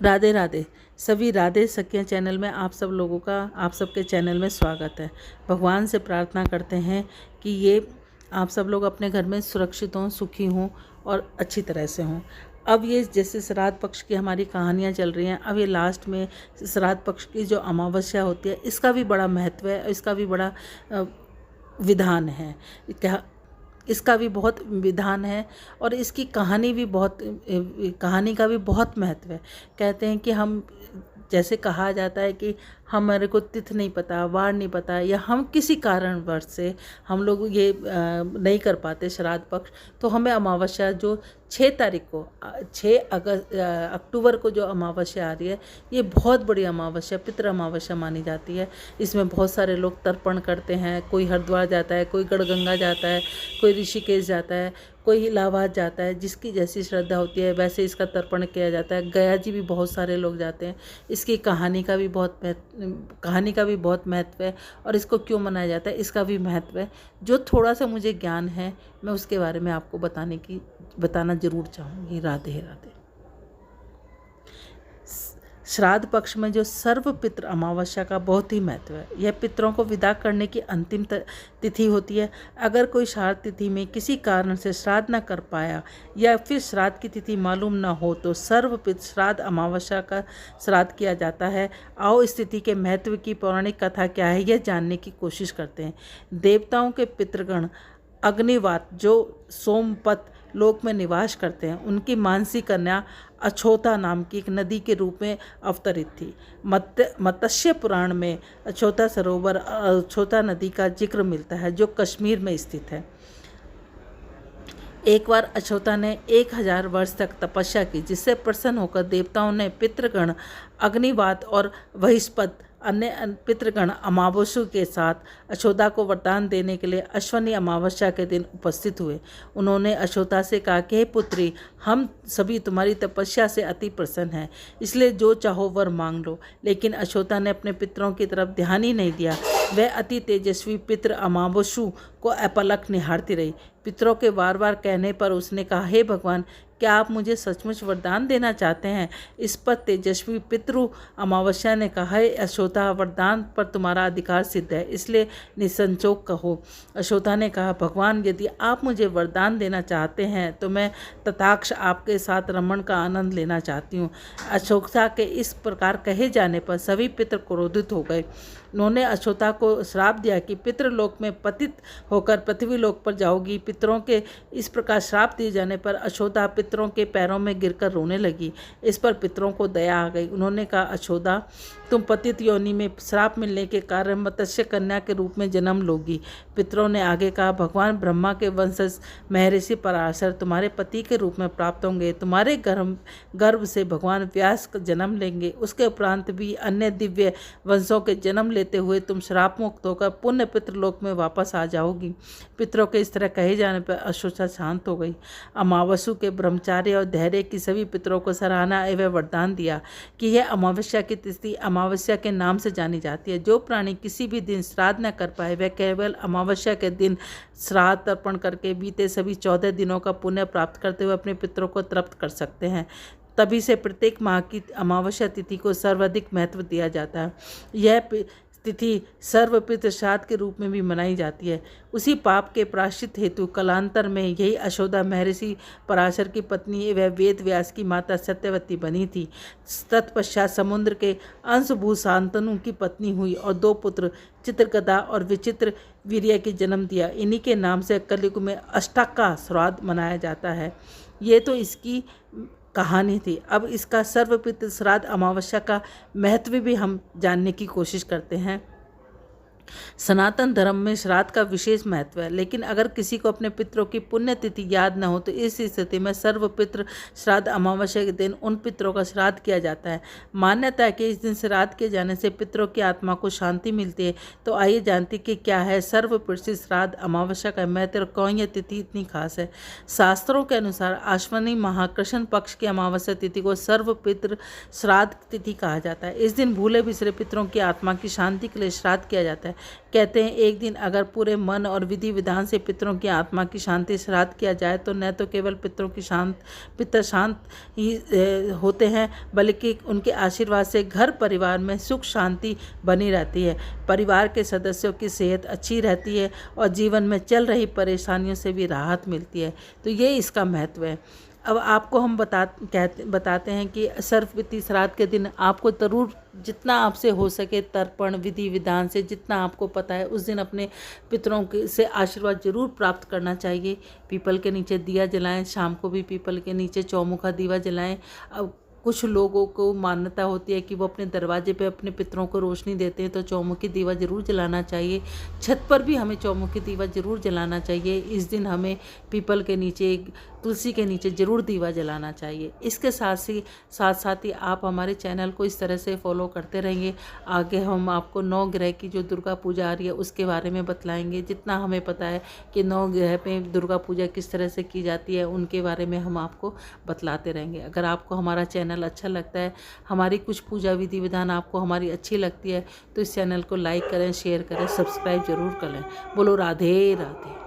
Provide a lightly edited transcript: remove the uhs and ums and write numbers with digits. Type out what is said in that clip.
राधे राधे। सभी राधे सखियाँ चैनल में आप सब लोगों का आप सबके चैनल में स्वागत है। भगवान से प्रार्थना करते हैं कि ये आप सब लोग अपने घर में सुरक्षित हों, सुखी हों और अच्छी तरह से हों। अब ये जैसे श्राद्ध पक्ष की हमारी कहानियाँ चल रही हैं, अब ये लास्ट में श्राद्ध पक्ष की जो अमावस्या होती है, इसका भी बड़ा महत्व है, इसका भी बड़ा विधान है। क्या इसका भी बहुत विधान है और इसकी कहानी का भी बहुत महत्व है। कहते हैं कि हम जैसे कहा जाता है कि हमारे को तिथि नहीं पता, वार नहीं पता, या हम किसी कारणवश से हम लोग ये नहीं कर पाते श्राद्ध पक्ष, तो हमें अमावस्या जो 6 तारीख को 6 अक्टूबर को जो अमावस्या आ रही है, ये बहुत बड़ी अमावस्या, पितृ अमावस्या मानी जाती है। इसमें बहुत सारे लोग तर्पण करते हैं, कोई हरिद्वार जाता है, कोई गढ़गंगा जाता है, कोई ऋषिकेश जाता है, कोई इलाहाबाद जाता है। जिसकी जैसी श्रद्धा होती है वैसे इसका तर्पण किया जाता है। गया जी भी बहुत सारे लोग जाते हैं। इसकी कहानी का भी बहुत महत्व है और इसको क्यों मनाया जाता है इसका भी महत्व है। जो थोड़ा सा मुझे ज्ञान है मैं उसके बारे में आपको बताना जरूर चाहूँगी। राधे राधे। श्राद्ध पक्ष में जो सर्व पितृ अमावस्या का बहुत ही महत्व है। यह पितरों को विदा करने की अंतिम तिथि होती है। अगर कोई श्राद्ध तिथि में किसी कारण से श्राद्ध न कर पाया या फिर श्राद्ध की तिथि मालूम न हो तो सर्व पितृ श्राद्ध अमावस्या का श्राद्ध किया जाता है। आओ इस तिथि के महत्व की पौराणिक कथा क्या है यह जानने की कोशिश करते हैं। देवताओं के पितृगण अग्निवात जो सोमपत लोक में निवास करते हैं, उनकी मानसी कन्या अछोता नाम की एक नदी के रूप में अवतरित थी। मत्स्य पुराण में अछोता सरोवर अछोता नदी का जिक्र मिलता है जो कश्मीर में स्थित है। एक बार अछोता ने 1000 वर्ष तक तपस्या की, जिससे प्रसन्न होकर देवताओं ने पितृगण अग्निवात और वहिष्पत अन्य पितृगण अमावस्या के साथ अछोता को वरदान देने के लिए अश्वनी अमावस्या के दिन उपस्थित हुए। उन्होंने अछोता से कहा कि हे पुत्री, हम सभी तुम्हारी तपस्या से अति प्रसन्न हैं, इसलिए जो चाहो वर मांग लो। लेकिन अछोता ने अपने पितरों की तरफ ध्यान ही नहीं दिया। वह अति तेजस्वी पितृ अमावस्या को अपलक निहारती रही। पितरों के बार बार कहने पर उसने कहा, हे भगवान, क्या आप मुझे सचमुच वरदान देना चाहते हैं? इस पर तेजस्वी पितृ अमावस्या ने कहा, हे अछोता, वरदान पर तुम्हारा अधिकार सिद्ध है, इसलिए निसंकोच कहो। अछोता ने कहा, भगवान, यदि आप मुझे वरदान देना चाहते हैं तो मैं तथाक्ष आपके साथ रमण का आनंद लेना चाहती हूँ। अछोता के इस प्रकार कहे जाने पर सभी पितृ क्रोधित हो गए। उन्होंने अछोता को श्राप दिया कि पितृलोक में पतित होकर पृथ्वी लोक पर जाओगी। पितरों के इस प्रकार श्राप दिए जाने पर अछोता पितरों के पैरों में गिरकर रोने लगी। इस पर पितरों को दया आ गई। उन्होंने कहा, अछोता, तुम पतित योनि में श्राप मिलने के कारण मत्स्य कन्या के रूप में जन्म लोगी। पितरों ने आगे कहा, भगवान ब्रह्मा के वंशज महर्षि पराशर तुम्हारे पति के रूप में प्राप्त होंगे। तुम्हारे गर्भ से भगवान व्यास जन्म लेंगे। उसके उपरांत भी अन्य दिव्य वंशों के जन्म लेते हुए तुम श्राप मुक्त होकर पुण्य पितृलोक में वापस आ जाओगी। पितरों के इस तरह कहे जाने पर अछोता शांत हो गई। अमावस्या के ब्रह्मचार्य और धैर्य की सभी पितरों को सराहना एवं वरदान दिया कि यह अमावस्या की तिथि अमावस्या के नाम से जानी जाती है। जो प्राणी किसी भी दिन श्राद्ध न कर पाए वह केवल अमावस्या के दिन श्राद्ध तर्पण करके बीते सभी 14 दिनों का पुण्य प्राप्त करते हुए अपने पितरों को तृप्त कर सकते हैं। तभी से प्रत्येक माह की अमावस्या तिथि को सर्वाधिक महत्व दिया जाता है। यह तिथि सर्वपितृ श्राद्ध के रूप में भी मनाई जाती है। उसी पाप के प्रायश्चित हेतु कालांतर में यही अछोता महर्षि पराशर की पत्नी एवं वेद व्यास की माता सत्यवती बनी थी। तत्पश्चात समुद्र के अंशभू शांतनु की पत्नी हुई और 2 पुत्र चित्रगदा और विचित्र वीर्य की जन्म दिया। इन्हीं के नाम से कलयुग में अष्टका श्राद्ध मनाया जाता है। ये तो इसकी कहानी थी। अब इसका सर्वपितृ श्राद्ध अमावस्या का महत्व भी हम जानने की कोशिश करते हैं। सनातन धर्म में श्राद्ध का विशेष महत्व है, लेकिन अगर किसी को अपने पितरों की पुण्यतिथि याद न हो तो इस स्थिति में सर्वपितृ श्राद्ध अमावस्या के दिन उन पितरों का श्राद्ध किया जाता है। मान्यता है कि इस दिन श्राद्ध किए जाने से पितरों की आत्मा को शांति मिलती है। तो आइए जानते कि क्या है सर्वपितृ श्राद्ध अमावस्या का महत्व और कौन यह तिथि इतनी खास है। शास्त्रों के अनुसार आश्विनी माह कृष्ण पक्ष की अमावस्या तिथि को सर्वपितृ श्राद्ध तिथि कहा जाता है। इस दिन भूले बिसरे पितरों की आत्मा की शांति के लिए श्राद्ध किया जाता है। कहते हैं एक दिन अगर पूरे मन और विधि विधान से पितरों की आत्मा की शांति श्राद्ध किया जाए तो न तो केवल पितर शांत ही होते हैं, बल्कि उनके आशीर्वाद से घर परिवार में सुख शांति बनी रहती है, परिवार के सदस्यों की सेहत अच्छी रहती है और जीवन में चल रही परेशानियों से भी राहत मिलती है। तो ये इसका महत्व है। अब आपको हम बताते हैं कि सर्वपितृ श्राद्ध के दिन आपको ज़रूर जितना आपसे हो सके तर्पण विधि विधान से जितना आपको पता है उस दिन अपने पितरों के से आशीर्वाद जरूर प्राप्त करना चाहिए। पीपल के नीचे दिया जलाएं, शाम को भी पीपल के नीचे चौमुखा दीवा जलाएं। अब कुछ लोगों को मान्यता होती है कि वो अपने दरवाजे पे अपने पितरों को रोशनी देते हैं, तो चौमुखी दीवा ज़रूर जलाना चाहिए। छत पर भी हमें चौमुखी दीवा ज़रूर जलाना चाहिए। इस दिन हमें पीपल के नीचे तुलसी के नीचे ज़रूर दीवा जलाना चाहिए। इसके साथ ही आप हमारे चैनल को इस तरह से फॉलो करते रहेंगे। आगे हम आपको 9 ग्रह की जो दुर्गा पूजा आ रही है उसके बारे में बतलाएंगे। जितना हमें पता है कि 9 ग्रह पे दुर्गा पूजा किस तरह से की जाती है उनके बारे में हम आपको बतलाते रहेंगे। अगर आपको हमारा चैनल अच्छा लगता है, हमारी कुछ पूजा विधि विधान आपको हमारी अच्छी लगती है, तो इस चैनल को लाइक करें, शेयर करें, सब्सक्राइब जरूर करें। बोलो राधे राधे।